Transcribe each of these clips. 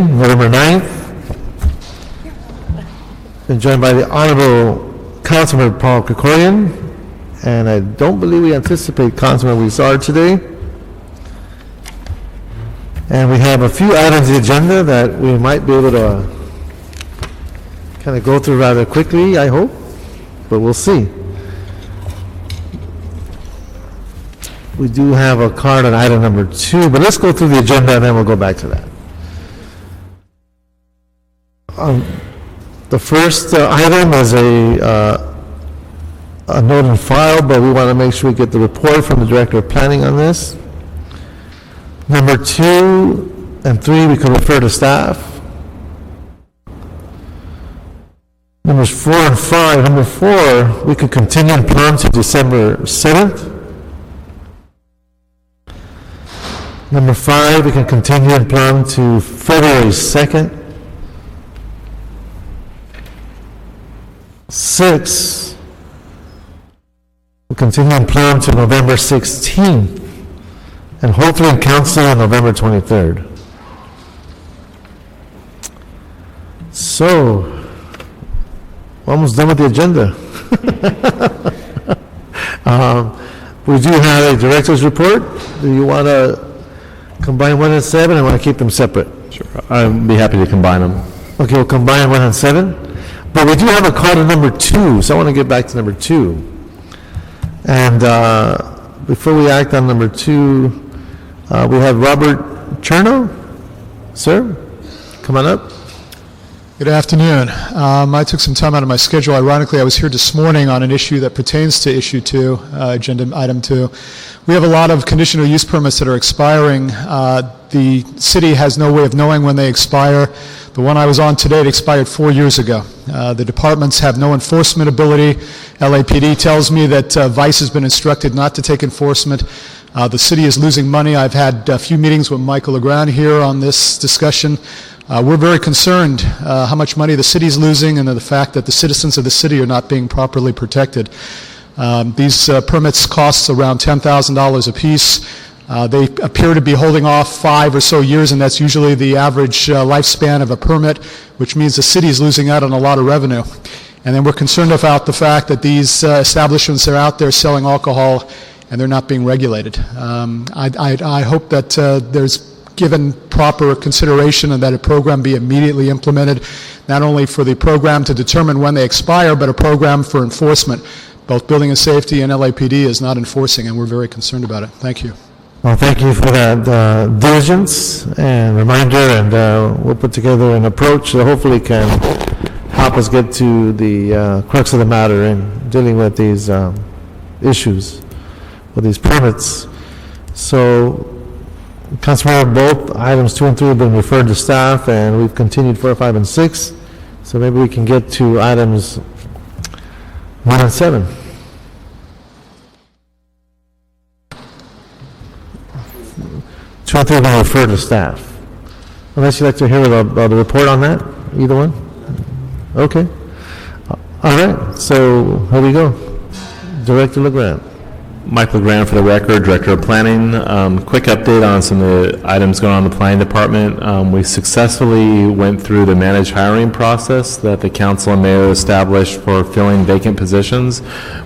meeting, November 9th. Been joined by the Honorable Councilman Paul Krikorian, and I don't believe we anticipate Councilman Wizard today. And we have a few items on the agenda that we might be able to kind of go through rather quickly, I hope, but we'll see. We do have a card on item number 2, but let's go through the agenda and then we'll go back to that. The first item is a note and file, but we want to make sure we get the report from the Director of Planning on this. Number 2 and 3, we can refer to staff. Numbers 4 and 5. Number 4, we could continue and plan to December 7th. Number 5, we can continue and plan to February 2nd. 6, we'll continue and plan to November 16th. And hopefully in council on November 23rd. So, almost done with the agenda. We do have a director's report. Do you want to combine 1 and 7, or want to keep them separate? Sure, I'd be happy to combine them. Okay, we'll combine 1 and 7. But we do have a call to number 2, so I want to get back to number 2. And before we act on number 2, we have Robert Cherno. Sir, come on up. Good afternoon. I took some time out of my schedule. Ironically, I was here this morning on an issue that pertains to issue 2, agenda item 2. We have a lot of conditional use permits that are expiring. The city has no way of knowing when they expire. The one I was on today, it expired 4 years ago. The departments have no enforcement ability. LAPD tells me that Vice has been instructed not to take enforcement. The city is losing money. I've had a few meetings with Michael Legrand here on this discussion. We're very concerned how much money the city is losing and the fact that the citizens of the city are not being properly protected. These permits cost around $10,000 apiece. They appear to be holding off 5 or so years, and that's usually the average lifespan of a permit, which means the city is losing out on a lot of revenue. And then we're concerned about the fact that these establishments are out there selling alcohol and they're not being regulated. I hope that there's given proper consideration and that a program be immediately implemented, not only for the program to determine when they expire, but a program for enforcement. Both Building and Safety and LAPD is not enforcing, and we're very concerned about it. Thank you. Well, thank you for that diligence and reminder, and we'll put together an approach that hopefully can help us get to the crux of the matter in dealing with these issues, with these permits. So, Councilmember, both items 2 and 3 have been referred to staff, and we've continued 4, 5, and 6. So maybe we can get to items 1 and 7. Two and 3 have been referred to staff. Unless you'd like to hear the report on that, either one? Okay. All right, so here we go. Director Legrand. Mike Legrand for the record, Director of Planning. Quick update on some of the items going on in the Planning Department. We successfully went through the managed hiring process that the Council and Mayor established for filling vacant positions.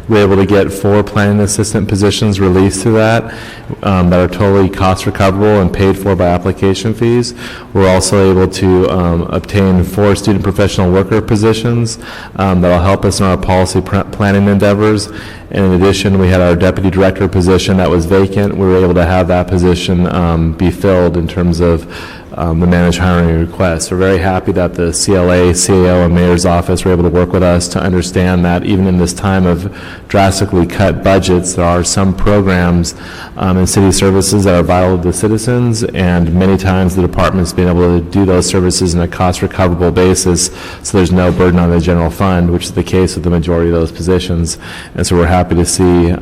We were able to get 4 planning assistant positions released through that are totally cost recoverable and paid for by application fees. We're also able to obtain 4 student professional worker positions that will help us in our policy planning endeavors. And in addition, we had our deputy director position that was vacant. We were able to have that position be filled in terms of the managed hiring request. We're very happy that the CLA, CAO, and Mayor's office were able to work with us to understand that even in this time of drastically cut budgets, there are some programs in city services that are vital to the citizens, and many times the department's been able to do those services on a cost recoverable basis, so there's no burden on the general fund, which is the case with the majority of those positions. And so we're happy to see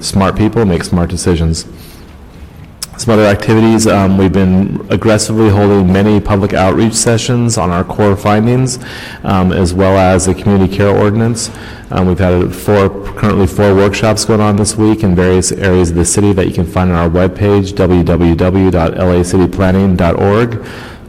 smart people make smart decisions. Some other activities, we've been aggressively holding many public outreach sessions on our core findings, as well as the community care ordinance. We've had currently four workshops going on this week in various areas of the city that you can find on our webpage, www.lacityplanning.org.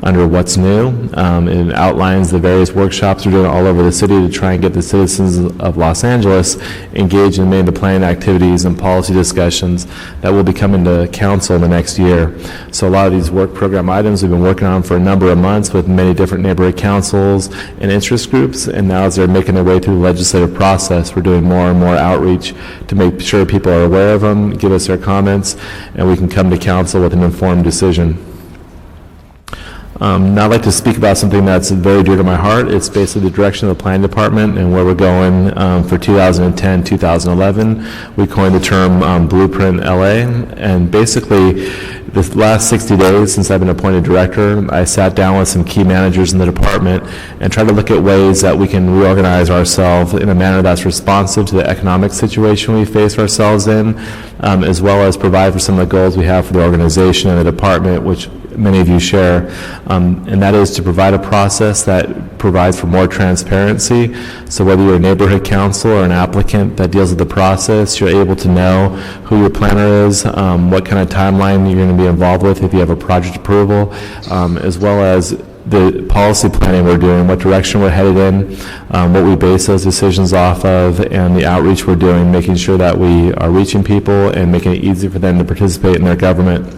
under What's New. It outlines the various workshops we're doing all over the city to try and get the citizens of Los Angeles engaged in many of the planning activities and policy discussions that will be coming to council in the next year. So a lot of these work program items we've been working on for a number of months with many different neighborhood councils and interest groups, and now as they're making their way through the legislative process, we're doing more and more outreach to make sure people are aware of them, give us their comments, and we can come to council with an informed decision. Now I'd like to speak about something that's very dear to my heart. It's basically the direction of the planning department and where we're going for 2010, 2011. We coined the term Blueprint LA, and basically the last 60 days since I've been appointed director, I sat down with some key managers in the department and tried to look at ways that we can reorganize ourselves in a manner that's responsive to the economic situation we face ourselves in, as well as provide for some of the goals we have for the organization and the department, which many of you share, and that is to provide a process that provides for more transparency. So whether you're a neighborhood council or an applicant that deals with the process, you're able to know who your planner is, what kind of timeline you're going to be involved with if you have a project approval, as well as the policy planning we're doing, what direction we're headed in, what we base those decisions off of, and the outreach we're doing, making sure that we are reaching people and making it easy for them to participate in their government.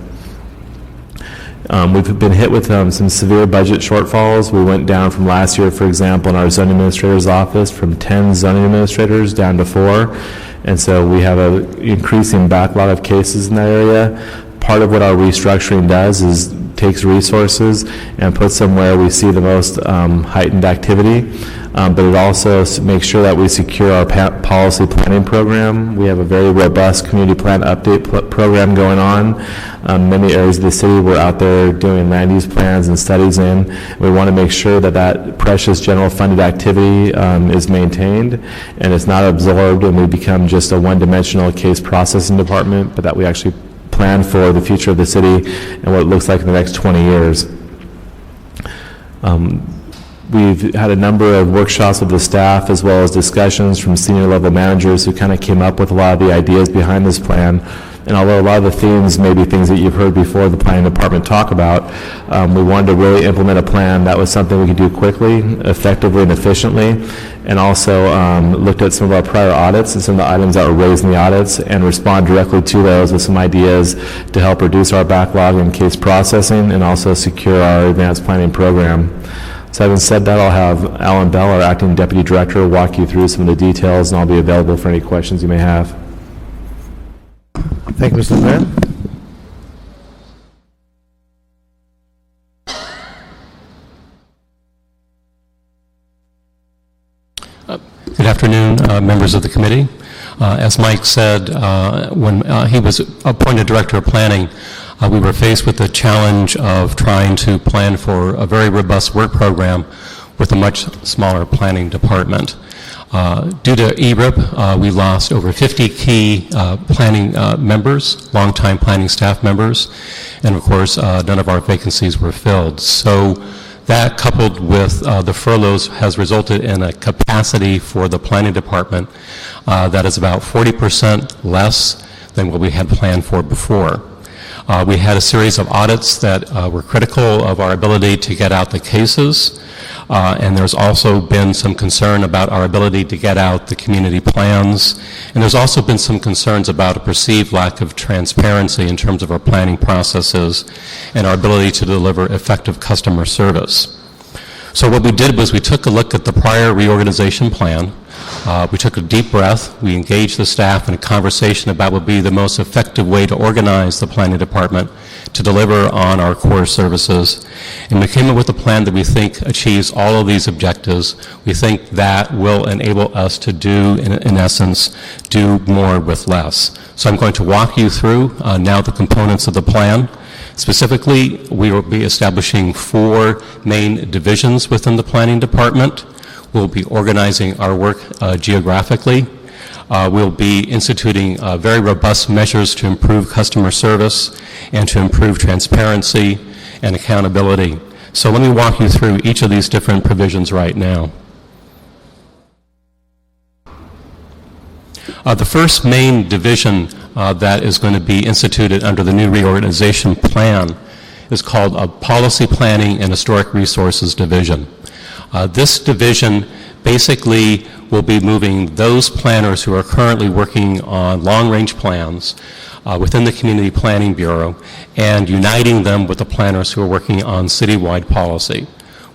We've been hit with some severe budget shortfalls. We went down from last year, for example, in our zoning administrator's office from 10 zoning administrators down to 4. And so we have an increasing backlog of cases in that area. Part of what our restructuring does is takes resources and puts them where we see the most heightened activity. But it also makes sure that we secure our policy planning program. We have a very robust community plan update program going on. Many areas of the city we're out there doing land use plans and studies in. We want to make sure that that precious general funded activity is maintained and it's not absorbed and we become just a one-dimensional case processing department, but that we actually plan for the future of the city and what it looks like in the next 20 years. We've had a number of workshops with the staff as well as discussions from senior level managers who kind of came up with a lot of the ideas behind this plan. And although a lot of the themes may be things that you've heard before the planning department talk about, we wanted to really implement a plan that was something we could do quickly, effectively, and efficiently, and also looked at some of our prior audits and some of the items that were raised in the audits and respond directly to those with some ideas to help reduce our backlog in case processing and also secure our advanced planning program. So having said that, I'll have Alan Bell, our acting deputy director, walk you through some of the details, and I'll be available for any questions you may have. Thank you, Mr. Mayor. Good afternoon, members of the committee. As Mike said, when he was appointed Director of Planning, we were faced with the challenge of trying to plan for a very robust work program with a much smaller planning department. Due to ERIP, we lost over 50 key planning members, longtime planning staff members, and of course, none of our vacancies were filled. So that, coupled with the furloughs, has resulted in a capacity for the planning department that is about 40% less than what we had planned for before. We had a series of audits that were critical of our ability to get out the cases, and there's also been some concern about our ability to get out the community plans, and there's also been some concerns about a perceived lack of transparency in terms of our planning processes and our ability to deliver effective customer service. So what we did was we took a look at the prior reorganization plan. We took a deep breath. We engaged the staff in a conversation about what would be the most effective way to organize the planning department to deliver on our core services. And we came up with a plan that we think achieves all of these objectives. We think that will enable us to do, in essence, do more with less. So I'm going to walk you through now the components of the plan. Specifically, we will be establishing 4 main divisions within the planning department. We'll be organizing our work geographically. We'll be instituting very robust measures to improve customer service and to improve transparency and accountability. So let me walk you through each of these different provisions right now. The first main division that is going to be instituted under the new reorganization plan is called a Policy Planning and Historic Resources Division. This division basically will be moving those planners who are currently working on long-range plans within the Community Planning Bureau and uniting them with the planners who are working on citywide policy.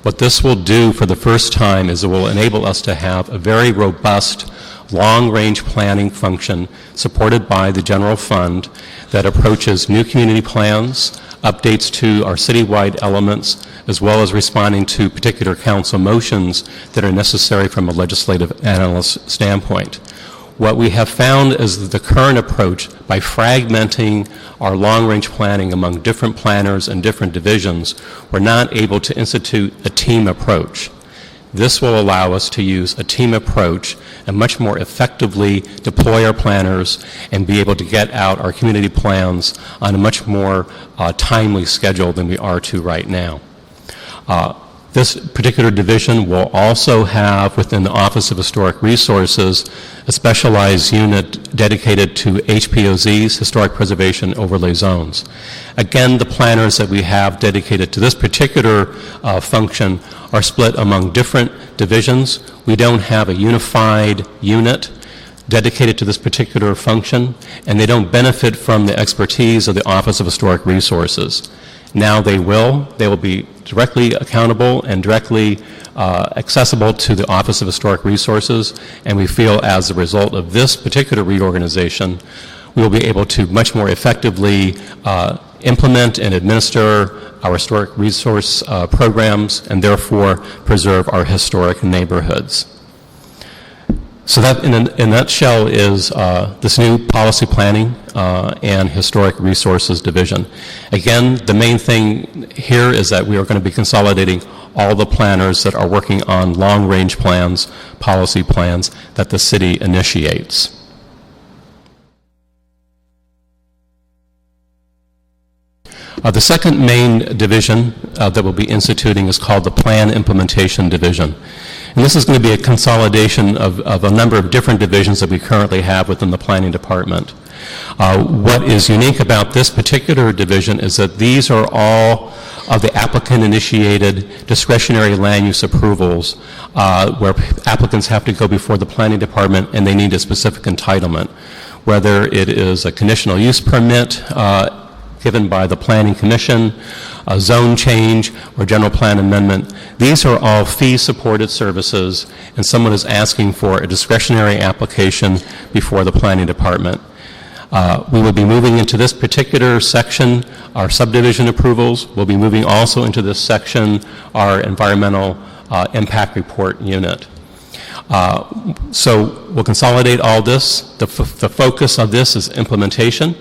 What this will do for the first time is it will enable us to have a very robust long-range planning function supported by the general fund that approaches new community plans, updates to our citywide elements, as well as responding to particular council motions that are necessary from a legislative analyst standpoint. What we have found is that the current approach, by fragmenting our long-range planning among different planners and different divisions, we're not able to institute a team approach. This will allow us to use a team approach and much more effectively deploy our planners and be able to get out our community plans on a much more timely schedule than we are to right now. This particular division will also have within the Office of Historic Resources a specialized unit dedicated to HPOZs, Historic Preservation Overlay Zones. Again, the planners that we have dedicated to this particular function are split among different divisions. We don't have a unified unit dedicated to this particular function, and they don't benefit from the expertise of the Office of Historic Resources. Now they will. They will be directly accountable and directly accessible to the Office of Historic Resources, and we feel as a result of this particular reorganization, we will be able to much more effectively implement and administer our historic resource programs and therefore preserve our historic neighborhoods. So that, in a nutshell, is this new policy planning and historic resources division. Again, the main thing here is that we are going to be consolidating all the planners that are working on long-range plans, policy plans that the city initiates. The second main division that we'll be instituting is called the Plan Implementation Division. And this is going to be a consolidation of a number of different divisions that we currently have within the planning department. What is unique about this particular division is that these are all of the applicant-initiated discretionary land use approvals where applicants have to go before the planning department and they need a specific entitlement, whether it is a conditional use permit given by the Planning Commission, a zone change, or general plan amendment. These are all fee-supported services, and someone is asking for a discretionary application before the planning department. We will be moving into this particular section our subdivision approvals. We'll be moving also into this section our environmental impact report unit. So we'll consolidate all this. The focus of this is implementation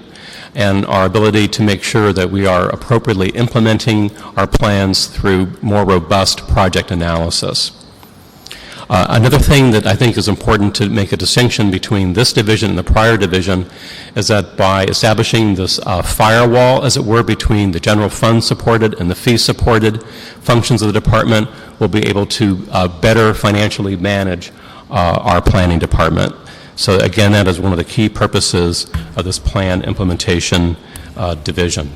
and our ability to make sure that we are appropriately implementing our plans through more robust project analysis. Another thing that I think is important to make a distinction between this division and the prior division is that by establishing this firewall, as it were, between the general fund supported and the fee supported functions of the department, we'll be able to better financially manage our planning department. So again, that is one of the key purposes of this plan implementation division.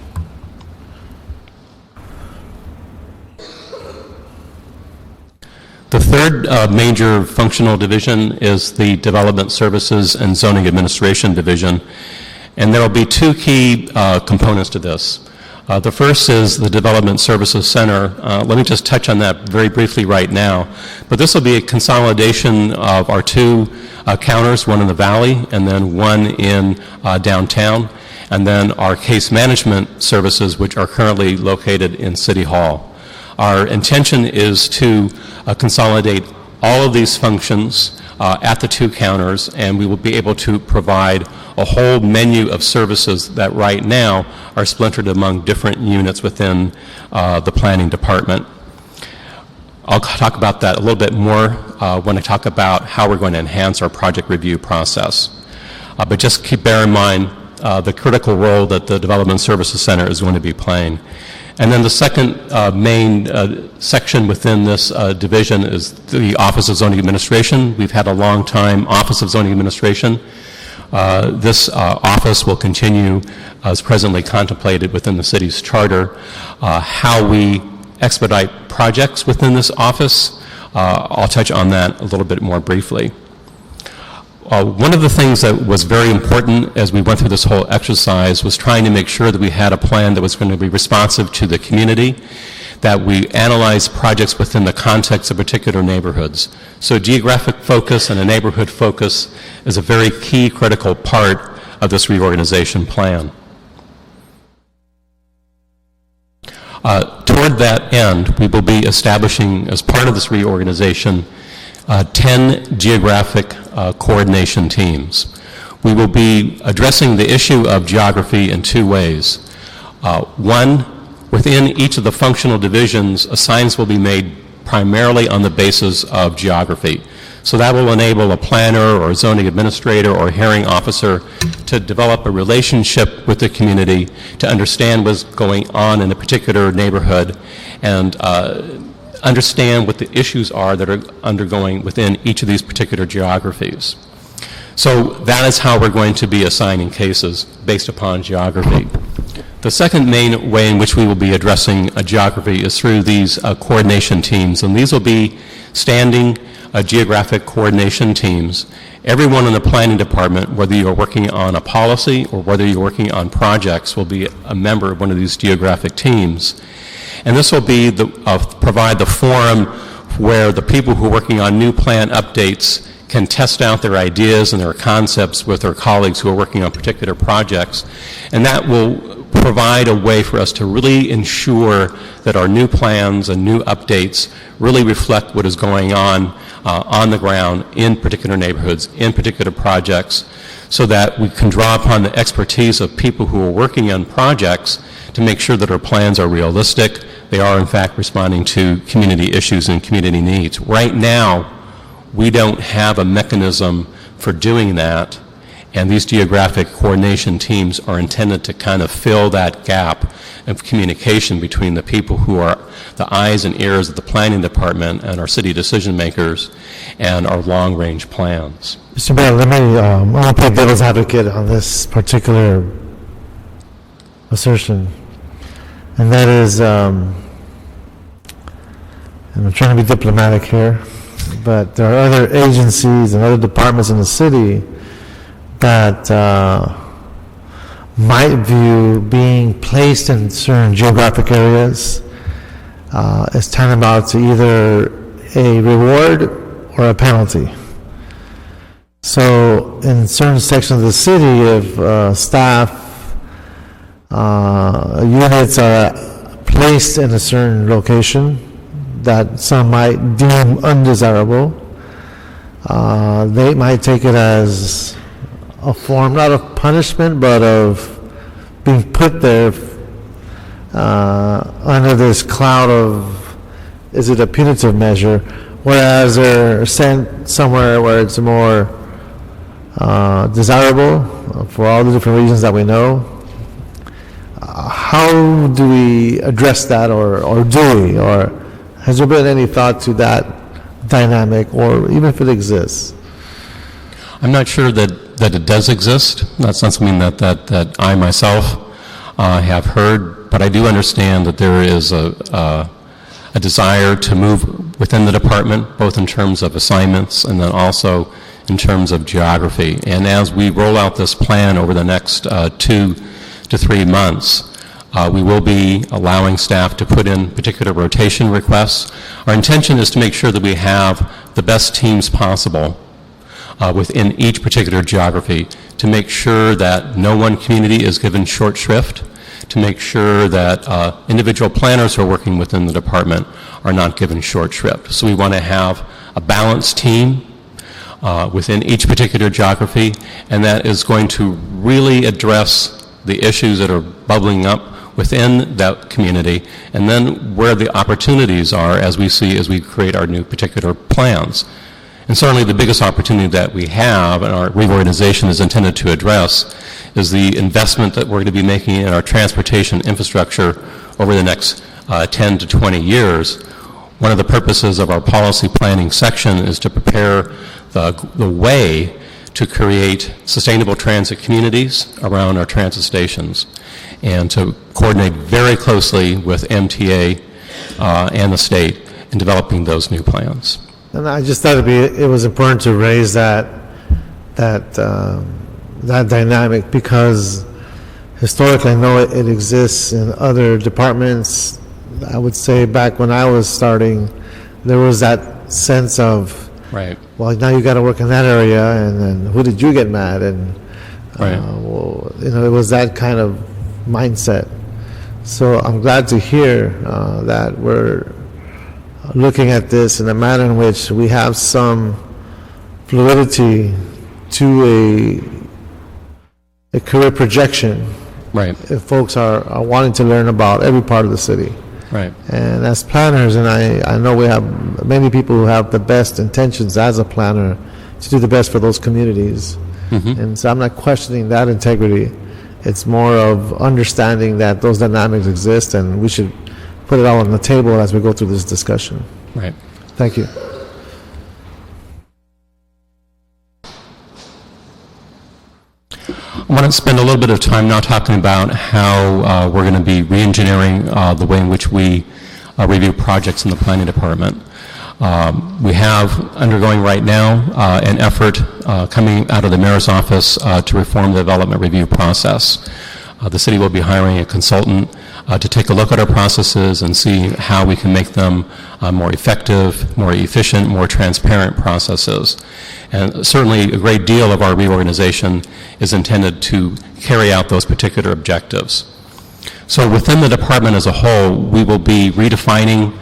The third major functional division is the Development Services and Zoning Administration division, and there will be two key components to this. The first is the Development Services Center. Let me just touch on that very briefly right now. But this will be a consolidation of our two counters, one in the valley and then one in downtown, and then our case management services, which are currently located in City Hall. Our intention is to consolidate all of these functions at the two counters, and we will be able to provide a whole menu of services that right now are splintered among different units within the planning department. I'll talk about that a little bit more when I talk about how we're going to enhance our project review process. But just bear in mind the critical role that the Development Services Center is going to be playing. And then the second main section within this division is the Office of Zoning Administration. We've had a long time Office of Zoning Administration. This office will continue as presently contemplated within the city's charter. How we expedite projects within this office, I'll touch on that a little bit more briefly. One of the things that was very important as we went through this whole exercise was trying to make sure that we had a plan that was going to be responsive to the community, that we analyzed projects within the context of particular neighborhoods. So geographic focus and a neighborhood focus is a very key critical part of this reorganization plan. Toward that end, we will be establishing, as part of this reorganization, 10 geographic coordination teams. We will be addressing the issue of geography in two ways. One, within each of the functional divisions, assignments will be made primarily on the basis of geography. So that will enable a planner or a zoning administrator or a hearing officer to develop a relationship with the community, to understand what's going on in a particular neighborhood, and understand what the issues are that are undergoing within each of these particular geographies. So that is how we're going to be assigning cases based upon geography. The second main way in which we will be addressing geography is through these coordination teams, and these will be standing geographic coordination teams. Everyone in the planning department, whether you're working on a policy or whether you're working on projects, will be a member of one of these geographic teams. And this will be provide the forum where the people who are working on new plan updates can test out their ideas and their concepts with their colleagues who are working on particular projects. And that will provide a way for us to really ensure that our new plans and new updates really reflect what is going on the ground in particular neighborhoods, in particular projects, so that we can draw upon the expertise of people who are working on projects to make sure that our plans are realistic, they are in fact responding to community issues and community needs. Right now, we don't have a mechanism for doing that, and these geographic coordination teams are intended to kind of fill that gap of communication between the people who are the eyes and ears of the planning department and our city decision makers and our long-range plans. Mr. Mayor, let me, I want to play devil's advocate on this particular assertion. And that is, and I'm trying to be diplomatic here, but there are other agencies and other departments in the city that might view being placed in certain geographic areas as tantamount to either a reward or a penalty. So in certain sections of the city, if staff units are placed in a certain location that some might deem undesirable, they might take it as a form, not of punishment, but of being put there under this cloud of, is it a punitive measure, whereas they're sent somewhere where it's more desirable for all the different reasons that we know. How do we address that, or do we, or has there been any thought to that dynamic, or even if it exists? I'm not sure that it does exist. That's not something that I myself have heard, but I do understand that there is a desire to move within the department, both in terms of assignments and then also in terms of geography. And as we roll out this plan over the next 2 to 3 months, we will be allowing staff to put in particular rotation requests. Our intention is to make sure that we have the best teams possible within each particular geography, to make sure that no one community is given short shrift, to make sure that individual planners who are working within the department are not given short shrift. So we want to have a balanced team within each particular geography, and that is going to really address the issues that are bubbling up within that community, and then where the opportunities are as we create our new particular plans. And certainly the biggest opportunity that we have, and our reorganization is intended to address, is the investment that we're going to be making in our transportation infrastructure over the next 10 to 20 years. One of the purposes of our policy planning section is to prepare the way to create sustainable transit communities around our transit stations and to coordinate very closely with MTA and the state in developing those new plans. And I just thought it was important to raise that dynamic, because historically I know it exists in other departments. I would say back when I was starting, there was that sense of, Right. well, now you got to work in that area, and then who did you get mad? And Right. well, it was that kind of mindset. So I'm glad to hear that we're looking at this in a manner in which we have some fluidity to a career projection. Right. If folks are wanting to learn about every part of the city. Right. And as planners, and I know we have many people who have the best intentions as a planner to do the best for those communities. Mm-hmm. And so I'm not questioning that integrity. It's more of understanding that those dynamics exist, and we should put it all on the table as we go through this discussion. Right. Thank you. I want to spend a little bit of time now talking about how we're going to be re-engineering the way in which we review projects in the planning department. We have undergoing right now an effort coming out of the mayor's office to reform the development review process. The city will be hiring a consultant to take a look at our processes and see how we can make them more effective, more efficient, more transparent processes. And certainly a great deal of our reorganization is intended to carry out those particular objectives. So within the department as a whole, we will be redefining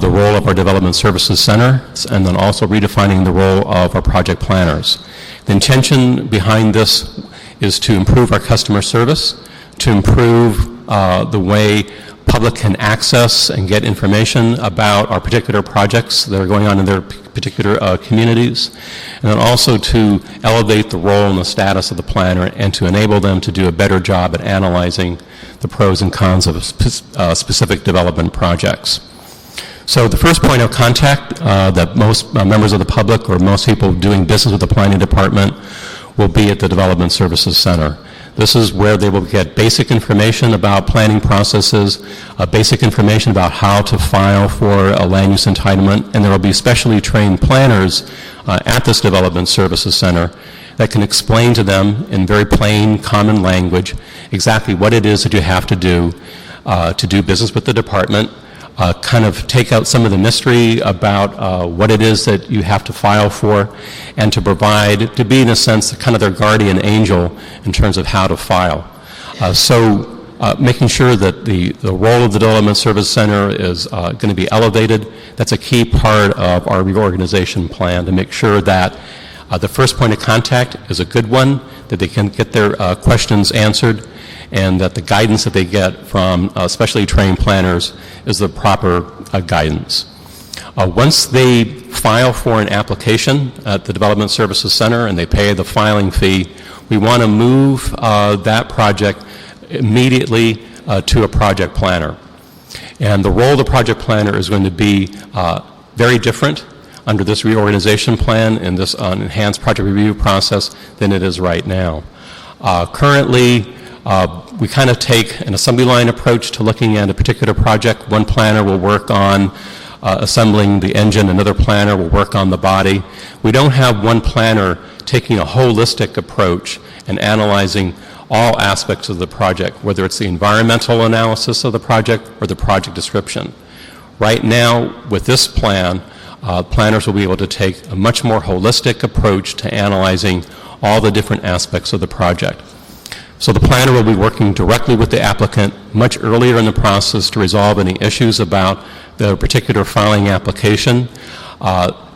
the role of our Development Services Center, and then also redefining the role of our project planners. The intention behind this is to improve our customer service, to improve the way public can access and get information about our particular projects that are going on in their particular communities, and then also to elevate the role and the status of the planner and to enable them to do a better job at analyzing the pros and cons of specific development projects. So the first point of contact that most members of the public or most people doing business with the planning department will be at the Development Services Center. This is where they will get basic information about planning processes, basic information about how to file for a land use entitlement, and there will be specially trained planners at this Development Services Center that can explain to them in very plain, common language exactly what it is that you have to do business with the department, kind of take out some of the mystery about what it is that you have to file for, and to provide, to be in a sense kind of their guardian angel in terms of how to file. Making sure that the role of the Development Service Center is going to be elevated, that's a key part of our reorganization plan, to make sure that the first point of contact is a good one, that they can get their questions answered, and that the guidance that they get from specially trained planners is the proper guidance. Once they file for an application at the Development Services Center and they pay the filing fee, we want to move that project immediately to a project planner. And the role of the project planner is going to be very different under this reorganization plan and this enhanced project review process than it is right now. Currently, we kind of take an assembly line approach to looking at a particular project. One planner will work on assembling the engine, another planner will work on the body. We don't have one planner taking a holistic approach and analyzing all aspects of the project, whether it's the environmental analysis of the project or the project description. Right now, with this plan, planners will be able to take a much more holistic approach to analyzing all the different aspects of the project. So the planner will be working directly with the applicant much earlier in the process to resolve any issues about the particular filing application.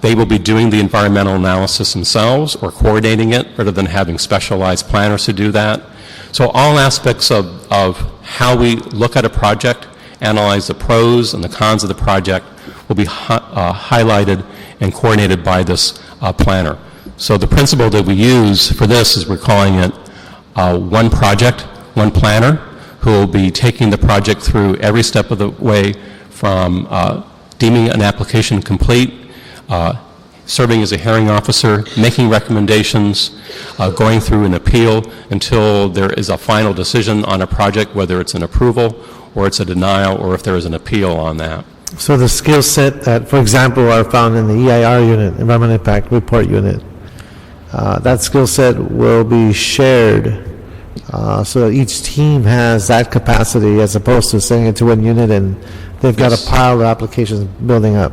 They will be doing the environmental analysis themselves or coordinating it rather than having specialized planners to do that. So all aspects of how we look at a project, analyze the pros and the cons of the project will be highlighted and coordinated by this planner. So the principle that we use for this is we're calling it one project, one planner, who will be taking the project through every step of the way from deeming an application complete, serving as a hearing officer, making recommendations, going through an appeal until there is a final decision on a project, whether it's an approval or it's a denial, or if there is an appeal on that. So the skill set that, for example, are found in the EIR unit, Environmental Impact Report unit, that skill set will be shared so that each team has that capacity as opposed to sending it to one unit and they've got Yes. a pile of applications building up.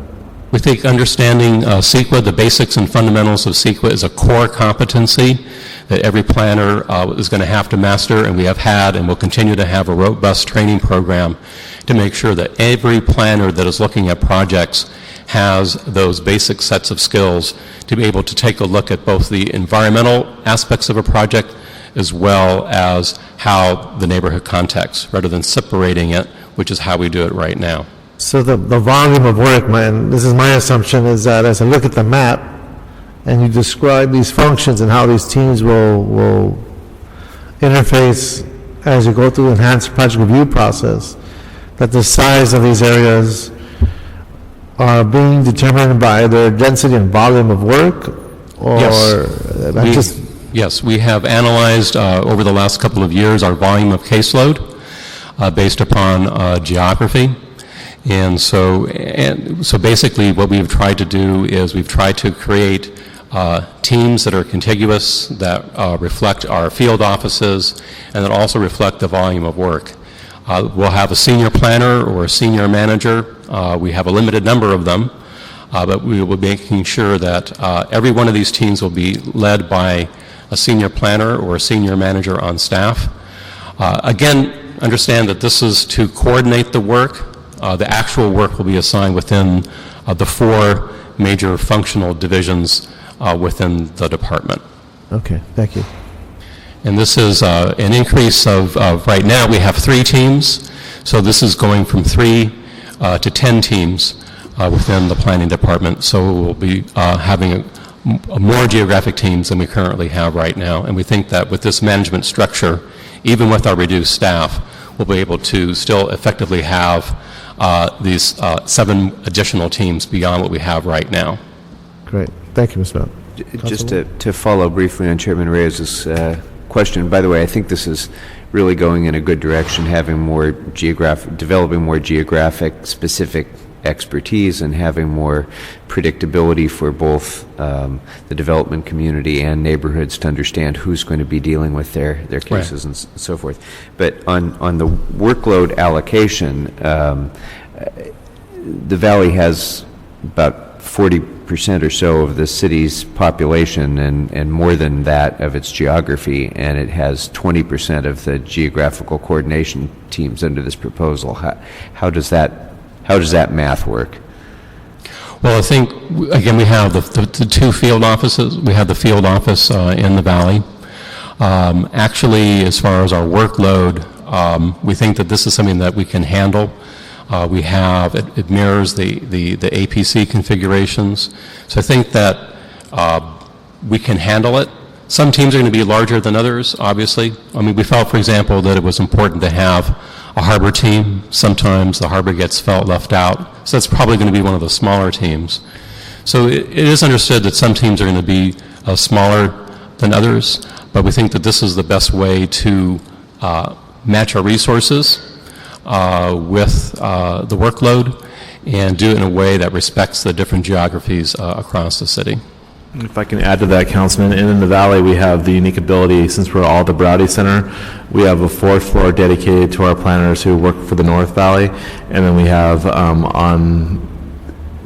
We think understanding CEQA, the basics and fundamentals of CEQA, is a core competency that every planner is going to have to master, and we have had and will continue to have a robust training program to make sure that every planner that is looking at projects has those basic sets of skills to be able to take a look at both the environmental aspects of a project as well as how the neighborhood context, rather than separating it, which is how we do it right now. So the volume of work, man, this is my assumption, is that as I look at the map and you describe these functions and how these teams will interface as you go through the enhanced project review process, that the size of these areas are being determined by their density and volume of work, or Yes, we have analyzed over the last couple of years our volume of caseload based upon geography. And so basically what we've tried to do is we've tried to create teams that are contiguous, that reflect our field offices, and that also reflect the volume of work. We'll have a senior planner or a senior manager. We have a limited number of them, but we will be making sure that every one of these teams will be led by a senior planner or a senior manager on staff. Again, understand that this is to coordinate the work. The actual work will be assigned within the four major functional divisions within the department. Okay, thank you. And this is an increase of right now we have 3 teams, so this is going from 3 to 10 teams within the planning department. So we'll be having more geographic teams than we currently have right now, and we think that with this management structure, even with our reduced staff, we'll be able to still effectively have these 7 additional teams beyond what we have right now. Great. Thank you, Ms. Bell. Just to follow briefly on Chairman Reyes' question, by the way, I think this is really going in a good direction, having more developing more geographic specific expertise and having more predictability for both the development community and neighborhoods to understand who's going to be dealing with their cases and so forth. But on the workload allocation, the Valley has about 40% or so of the city's population and more than that of its geography, and it has 20% of the geographical coordination teams under this proposal. How does that math work? Well, I think, again, we have the 2 field offices. We have the field office in the Valley. Actually, as far as our workload, we think that this is something that we can handle. We have, it mirrors the APC configurations. So I think that we can handle it. Some teams are going to be larger than others, obviously. I mean, we felt, for example, that it was important to have a harbor team. Sometimes the harbor gets left out. So that's probably going to be one of the smaller teams. So it is understood that some teams are going to be smaller than others, but we think that this is the best way to match our resources with the workload and do it in a way that respects the different geographies across the city. If I can add to that, Councilman, in the Valley we have the unique ability, since we're all the Browdy Center, we have a 4th floor dedicated to our planners who work for the North Valley, and then we have on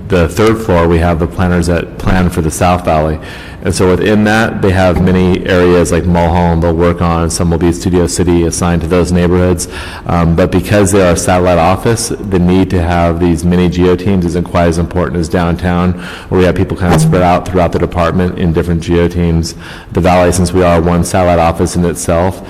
the 3rd floor we have the planners that plan for the South Valley. And so within that, they have many areas like Mulholland they'll work on. Some will be Studio City assigned to those neighborhoods. But because they are a satellite office, the need to have these mini geo teams isn't quite as important as downtown, where we have people kind of spread out throughout the department in different geo teams. The Valley, since we are one satellite office in itself,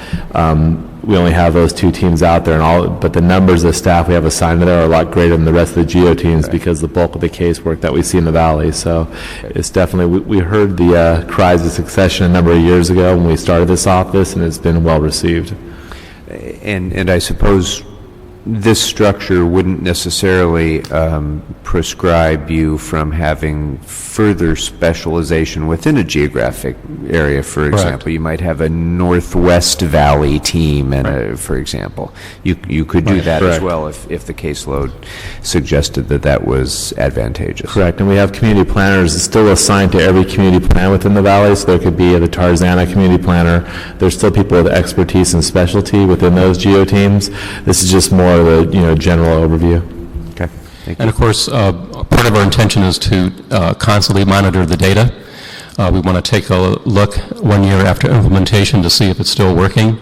we only have those 2 teams out there, but the numbers of staff we have assigned to there are a lot greater than the rest of the geo teams because the bulk of the casework that we see in the Valley. So it's definitely, we heard the cries of succession a number of years ago when we started this office, and it's been well received. And I suppose this structure wouldn't necessarily prescribe you from having further specialization within a geographic area. For example, you might have a Northwest Valley team, and for example, you could do that as well if the caseload suggested that was advantageous. Correct, and we have community planners still assigned to every community plan within the valley, so there could be the Tarzana community planner. There's still people with expertise and specialty within those geo teams. This is just more of a general overview. Okay, thank you. And of course, part of our intention is to constantly monitor the data. We want to take a look 1 year after implementation to see if it's still working.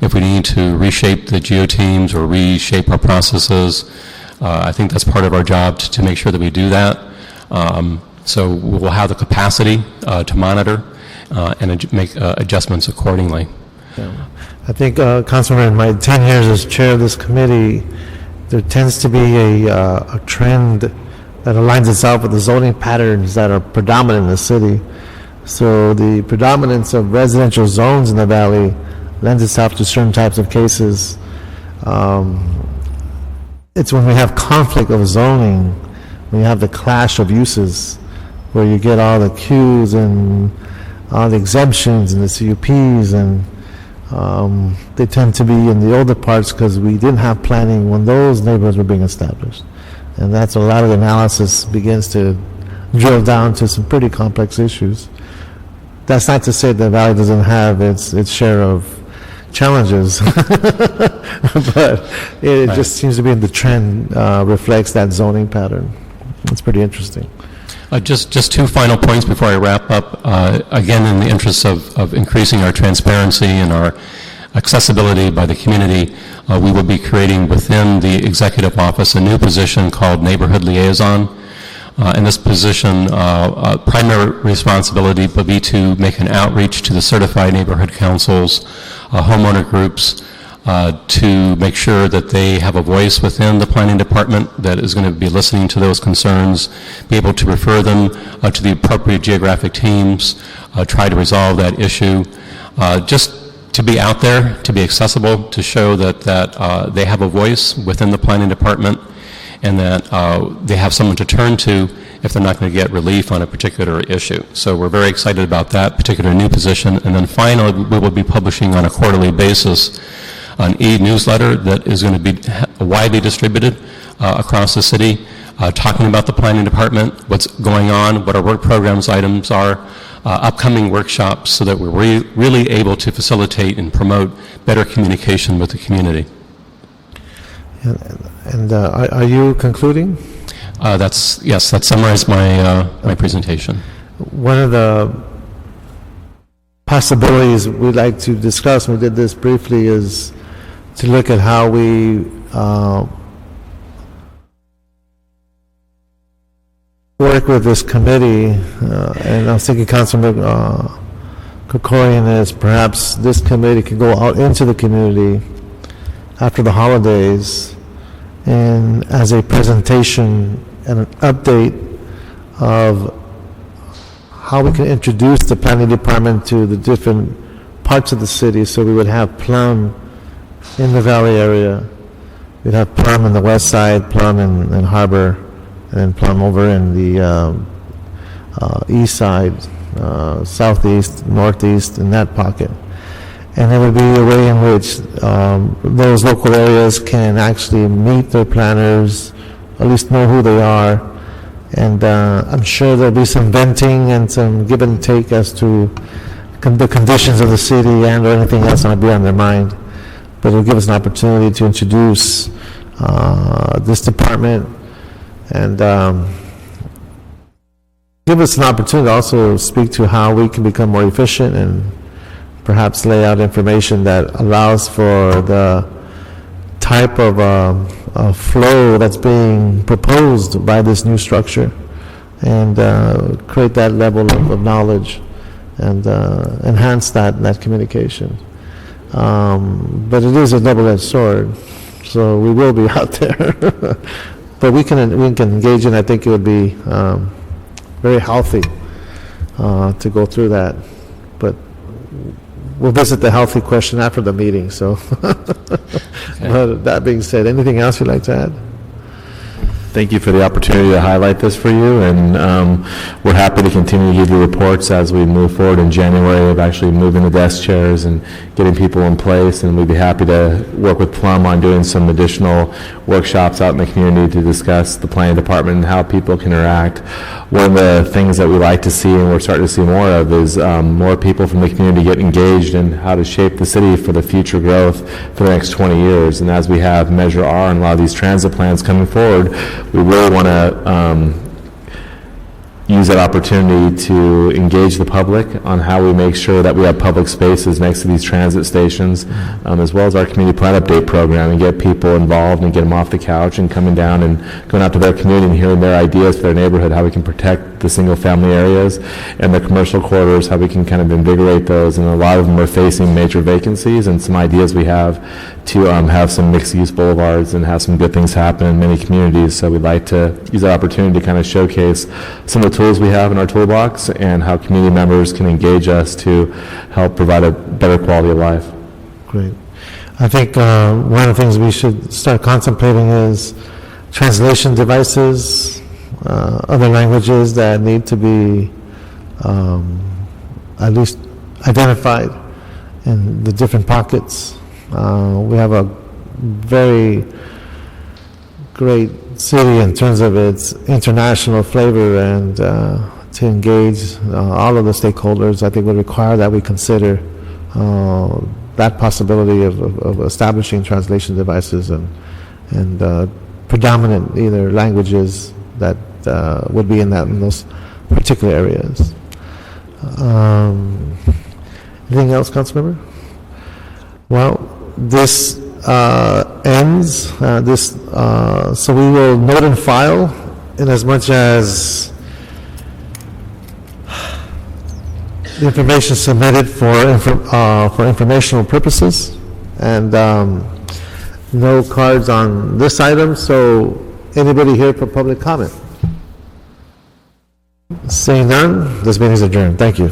If we need to reshape the geo teams or reshape our processes, I think that's part of our job to make sure that we do that. So we'll have the capacity to monitor and make adjustments accordingly. Yeah. I think, Councilman, in my 10 years as chair of this committee, there tends to be a trend that aligns itself with the zoning patterns that are predominant in the city. So the predominance of residential zones in the valley lends itself to certain types of cases. It's when we have conflict of zoning, when you have the clash of uses, where you get all the Qs and all the exemptions and the CUPs, and they tend to be in the older parts because we didn't have planning when those neighborhoods were being established. And that's a lot of the analysis begins to drill down to some pretty complex issues. That's not to say the valley doesn't have its share of challenges, but it just seems to be in the trend, reflects that zoning pattern. It's pretty interesting. Just two final points before I wrap up. Again, in the interest of increasing our transparency and our accessibility by the community, we will be creating within the executive office a new position called Neighborhood Liaison. And this position, primary responsibility will be to make an outreach to the certified neighborhood councils, homeowner groups, to make sure that they have a voice within the planning department that is going to be listening to those concerns, be able to refer them to the appropriate geographic teams, try to resolve that issue, just to be out there, to be accessible, to show that they have a voice within the planning department, and that they have someone to turn to if they're not going to get relief on a particular issue. So we're very excited about that particular new position. And then finally, we will be publishing on a quarterly basis an e-newsletter that is going to be widely distributed across the city, talking about the planning department, what's going on, what our work programs items are, upcoming workshops, so that we're really able to facilitate and promote better communication with the community. And are you concluding? That summarized my presentation. One of the possibilities we'd like to discuss, and we did this briefly, is to look at how we work with this committee. And I was thinking, Councilman Krikorian, is perhaps this committee could go out into the community after the holidays and as a presentation and an update of how we can introduce the planning department to the different parts of the city. So we would have Plum in the Valley area, we'd have Plum in the west side, Plum in Harbor, and then Plum over in the east side, southeast, northeast, in that pocket. And there would be a way in which those local areas can actually meet their planners, at least know who they are. And I'm sure there'll be some venting and some give and take as to the conditions of the city and or anything else that might be on their mind. But it'll give us an opportunity to introduce this department and give us an opportunity to also speak to how we can become more efficient and perhaps lay out information that allows for the type of flow that's being proposed by this new structure, and create that level of knowledge and enhance that communication. But it is a double-edged sword, so we will be out there. But we can engage in. I think it would be very healthy to go through that. But we'll visit the healthy question after the meeting, so. But that being said, anything else you'd like to add? Thank you for the opportunity to highlight this for you, and we're happy to continue to give you reports as we move forward in January of actually moving the desk chairs and getting people in place, and we'd be happy to work with Plum on doing some additional workshops out in the community to discuss the planning department and how people can interact. One of the things that we like to see, and we're starting to see more of, is more people from the community get engaged in how to shape the city for the future growth for the next 20 years. And as we have Measure R and a lot of these transit plans coming forward, we really want to use that opportunity to engage the public on how we make sure that we have public spaces next to these transit stations, as well as our community plan update program, and get people involved and get them off the couch and coming down and going out to their community and hearing their ideas for their neighborhood, how we can protect the single-family areas and the commercial corridors, how we can kind of invigorate those. And a lot of them are facing major vacancies, and some ideas we have to have some mixed-use boulevards and have some good things happen in many communities. So we'd like to use that opportunity to kind of showcase some of the tools we have in our toolbox and how community members can engage us to help provide a better quality of life. Great. I think one of the things we should start contemplating is translation devices, other languages that need to be at least identified in the different pockets. We have a very great city in terms of its international flavor, and to engage all of the stakeholders, I think would require that we consider that possibility of establishing translation devices and predominant either languages that would be in those particular areas. Anything else, Councilmember? Well, this ends this, so we will note and file in as much as the information submitted for informational purposes, and no cards on this item. So anybody here for public comment? Seeing none, this meeting is adjourned. Thank you.